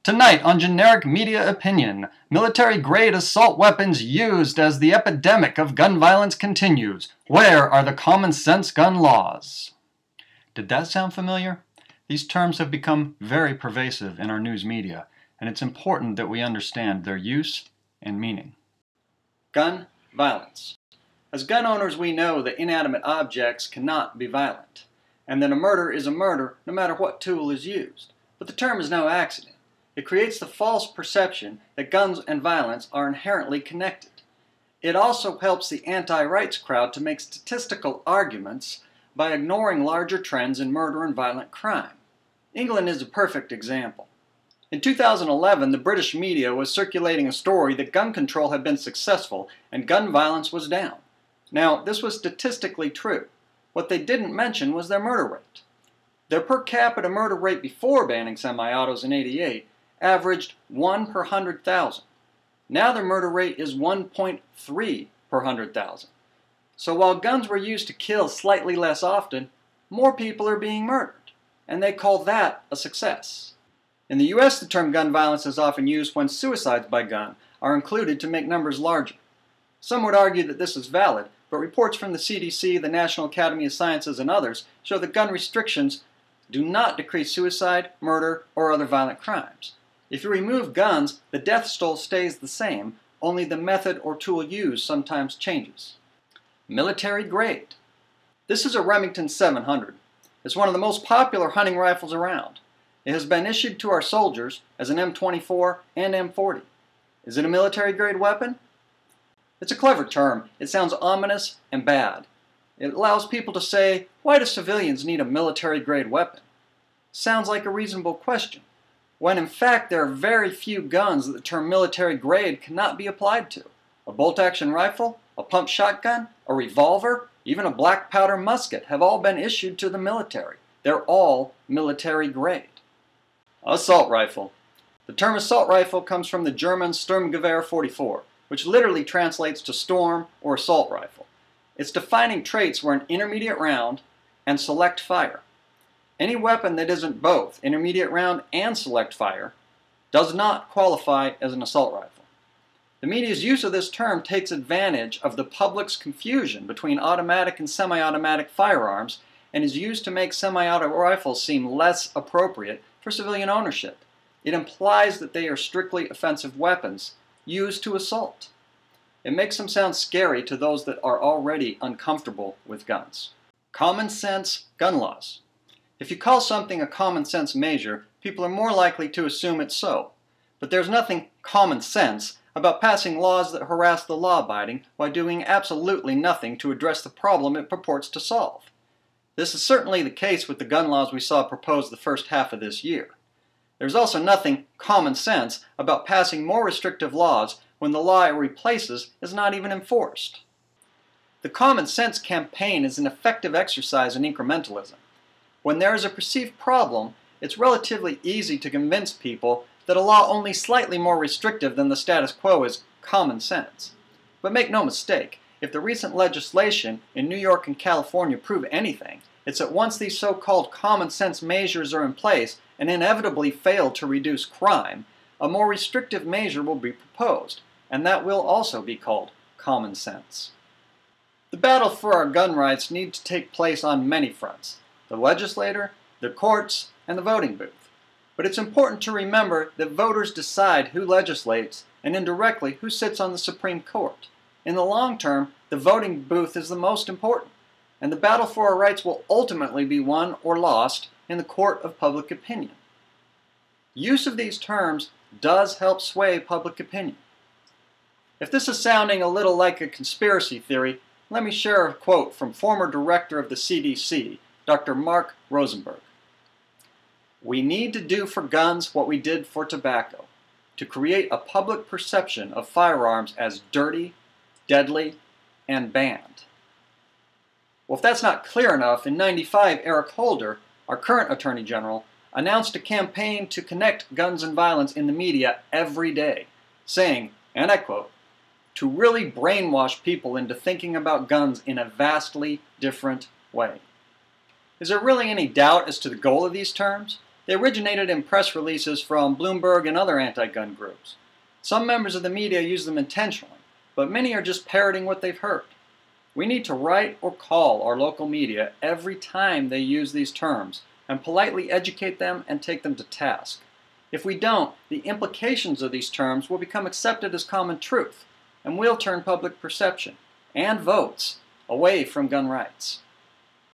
Tonight on Generic Media Opinion, military-grade assault weapons used as the epidemic of gun violence continues. Where are the common-sense gun laws? Did that sound familiar? These terms have become very pervasive in our news media, and it's important that we understand their use and meaning. Gun violence. As gun owners, we know that inanimate objects cannot be violent, and that a murder is a murder no matter what tool is used. But the term is no accident. It creates the false perception that guns and violence are inherently connected. It also helps the anti-rights crowd to make statistical arguments by ignoring larger trends in murder and violent crime. England is a perfect example. In 2011, the British media was circulating a story that gun control had been successful and gun violence was down. Now, this was statistically true. What they didn't mention was their murder rate. Their per capita murder rate before banning semi-autos in '88 averaged 1 per 100,000. Now their murder rate is 1.3 per 100,000. So while guns were used to kill slightly less often, more people are being murdered, and they call that a success. In the US, the term gun violence is often used when suicides by gun are included to make numbers larger. Some would argue that this is valid, but reports from the CDC, the National Academy of Sciences, and others show that gun restrictions do not decrease suicide, murder, or other violent crimes. If you remove guns, the death toll stays the same, only the method or tool used sometimes changes. Military grade. This is a Remington 700. It's one of the most popular hunting rifles around. It has been issued to our soldiers as an M24 and M40. Is it a military grade weapon? It's a clever term. It sounds ominous and bad. It allows people to say, why do civilians need a military grade weapon? Sounds like a reasonable question, when in fact there are very few guns that the term military grade cannot be applied to. A bolt-action rifle, a pump shotgun, a revolver, even a black powder musket have all been issued to the military. They're all military grade. Assault rifle. The term assault rifle comes from the German Sturmgewehr 44, which literally translates to storm or assault rifle. Its defining traits were an intermediate round and select fire. Any weapon that isn't both intermediate round and select fire does not qualify as an assault rifle. The media's use of this term takes advantage of the public's confusion between automatic and semi-automatic firearms and is used to make semi-auto rifles seem less appropriate for civilian ownership. It implies that they are strictly offensive weapons used to assault. It makes them sound scary to those that are already uncomfortable with guns. Common sense gun laws. If you call something a common sense measure, people are more likely to assume it's so. But there's nothing common sense about passing laws that harass the law-abiding while doing absolutely nothing to address the problem it purports to solve. This is certainly the case with the gun laws we saw proposed the first half of this year. There's also nothing common sense about passing more restrictive laws when the law it replaces is not even enforced. The Common Sense campaign is an effective exercise in incrementalism. When there is a perceived problem, it's relatively easy to convince people that a law only slightly more restrictive than the status quo is common sense. But make no mistake, if the recent legislation in New York and California prove anything, it's that once these so-called common sense measures are in place and inevitably fail to reduce crime, a more restrictive measure will be proposed, and that will also be called common sense. The battle for our gun rights needs to take place on many fronts: the legislator, the courts, and the voting booth. But it's important to remember that voters decide who legislates and indirectly who sits on the Supreme Court. In the long term, the voting booth is the most important, and the battle for our rights will ultimately be won or lost in the court of public opinion. Use of these terms does help sway public opinion. If this is sounding a little like a conspiracy theory, let me share a quote from former director of the CDC, Dr. Mark Rosenberg. "We need to do for guns what we did for tobacco, to create a public perception of firearms as dirty, deadly, and banned." Well, if that's not clear enough, in '95, Eric Holder, our current Attorney General, announced a campaign to connect guns and violence in the media every day, saying, and I quote, "to really brainwash people into thinking about guns in a vastly different way." Is there really any doubt as to the goal of these terms? They originated in press releases from Bloomberg and other anti-gun groups. Some members of the media use them intentionally, but many are just parroting what they've heard. We need to write or call our local media every time they use these terms and politely educate them and take them to task. If we don't, the implications of these terms will become accepted as common truth, and will turn public perception and votes away from gun rights.